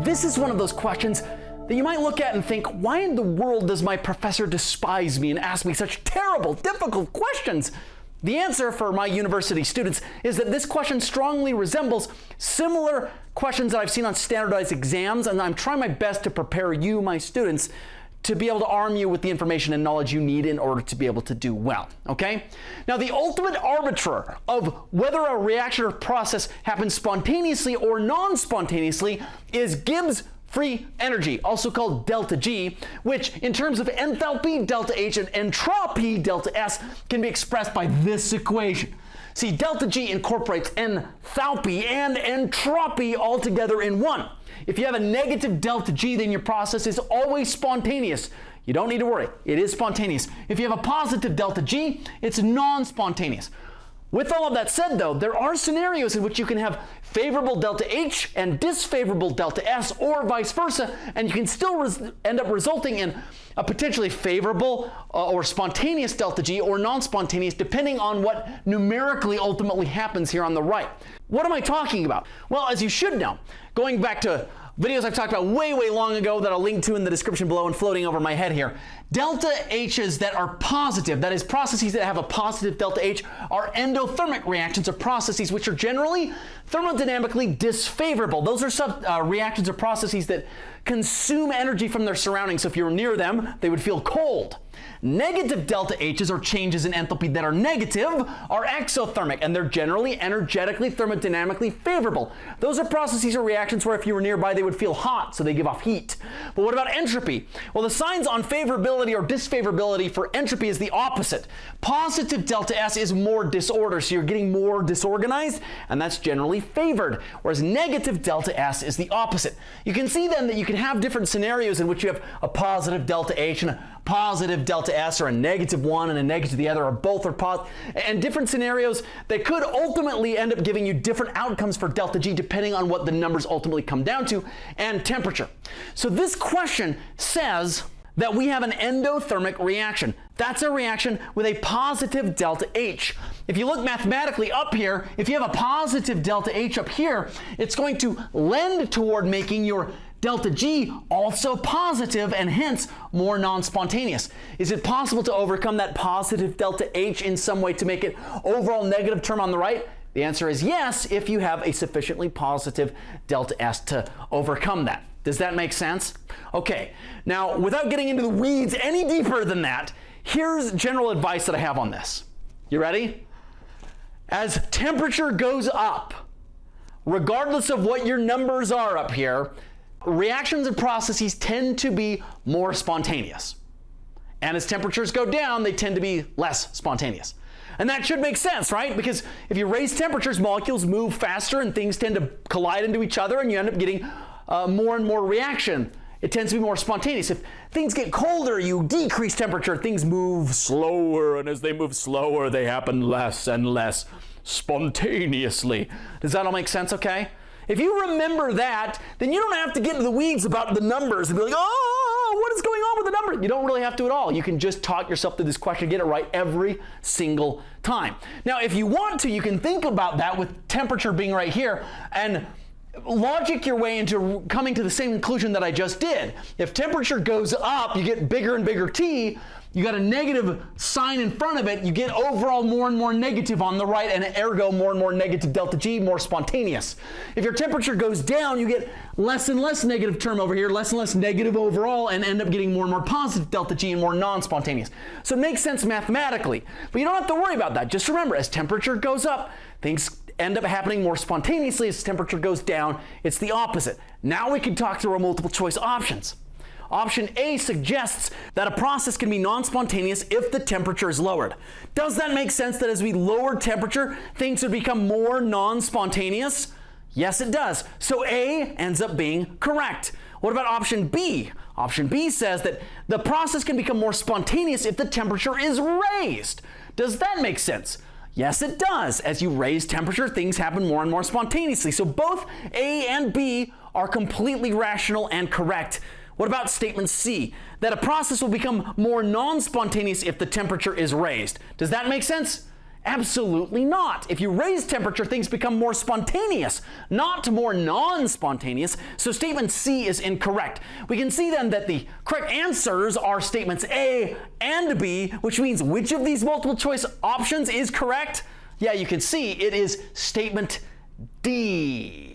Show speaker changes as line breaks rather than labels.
This is one of those questions that you might look at and think, why in the world does my professor despise me and ask me such terrible, difficult questions? The answer for my university students is that this question strongly resembles similar questions that I've seen on standardized exams, and I'm trying my best to prepare you, my students, to be able to arm you with the information and knowledge you need in order to be able to do well, okay? Now, the ultimate arbiter of whether a reaction or process happens spontaneously or non-spontaneously is Gibbs free energy, also called delta G, which in terms of enthalpy, delta H, and entropy, delta S, can be expressed by this equation. See, delta G incorporates enthalpy and entropy all together in one. If you have a negative delta G, then your process is always spontaneous. You don't need to worry, it is spontaneous. If you have a positive delta G, it's non-spontaneous. With all of that said, though, there are scenarios in which you can have favorable delta H and disfavorable delta S, or vice versa, and you can still end up resulting in a potentially favorable or spontaneous delta G or non-spontaneous, depending on what numerically ultimately happens here on the right. What am I talking about? Well, as you should know, going back to videos I've talked about way long ago that I'll link to in the description below and floating over my head here. Delta H's that are positive, that is processes that have a positive delta H, are endothermic reactions or processes which are generally thermodynamically disfavorable. Those are reactions or processes that consume energy from their surroundings. So if you're near them, they would feel cold. Negative delta H's, or changes in enthalpy that are negative, are exothermic, and they're generally energetically thermodynamically favorable. Those are processes or reactions where if you were nearby, they would feel hot, so they give off heat. But what about entropy? Well, the signs on favorability or disfavorability for entropy is the opposite. Positive delta S is more disorder, so you're getting more disorganized, and that's generally favored, whereas negative delta S is the opposite. You can see then that you can have different scenarios in which you have a positive delta H and a positive delta S, or a negative one and a negative the other, or both are positive, and different scenarios that could ultimately end up giving you different outcomes for delta G depending on what the numbers ultimately come down to, and temperature. So this question says that we have an endothermic reaction. That's a reaction with a positive delta H. If you look mathematically up here, if you have a positive delta H up here, it's going to lend toward making your delta G also positive and hence more non-spontaneous. Is it possible to overcome that positive delta H in some way to make it overall negative term on the right? The answer is yes, if you have a sufficiently positive delta S to overcome that. Does that make sense? Okay, now without getting into the weeds any deeper than that, here's general advice that I have on this. You ready? As temperature goes up, regardless of what your numbers are up here, reactions and processes tend to be more spontaneous. And as temperatures go down, they tend to be less spontaneous. And that should make sense, right? Because if you raise temperatures, molecules move faster and things tend to collide into each other, and you end up getting more and more reaction. It tends to be more spontaneous. If things get colder, you decrease temperature, things move slower, and as they move slower, they happen less and less spontaneously. Does that all make sense, okay? If you remember that, then you don't have to get into the weeds about the numbers and be like, oh, what is going on with the number? You don't really have to at all. You can just talk yourself through this question, get it right every single time. Now, if you want to, you can think about that with temperature being right here and logic your way into coming to the same conclusion that I just did. If temperature goes up, you get bigger and bigger T, you got a negative sign in front of it, you get overall more and more negative on the right, and ergo more and more negative delta G, more spontaneous. If your temperature goes down, you get less and less negative term over here, less and less negative overall, and end up getting more and more positive delta G and more non-spontaneous. So it makes sense mathematically, but you don't have to worry about that. Just remember, as temperature goes up, things end up happening more spontaneously. As temperature goes down, it's the opposite. Now we can talk through our multiple choice options. Option A suggests that a process can be non-spontaneous if the temperature is lowered. Does that make sense that as we lower temperature, things would become more non-spontaneous? Yes, it does. So A ends up being correct. What about option B? Option B says that the process can become more spontaneous if the temperature is raised. Does that make sense? Yes, it does. As you raise temperature, things happen more and more spontaneously. So both A and B are completely rational and correct. What about statement C? That a process will become more non-spontaneous if the temperature is raised. Does that make sense? Absolutely not. If you raise temperature, things become more spontaneous, not more non-spontaneous. So statement C is incorrect. We can see then that the correct answers are statements A and B, which means which of these multiple choice options is correct? Yeah, you can see it is statement D.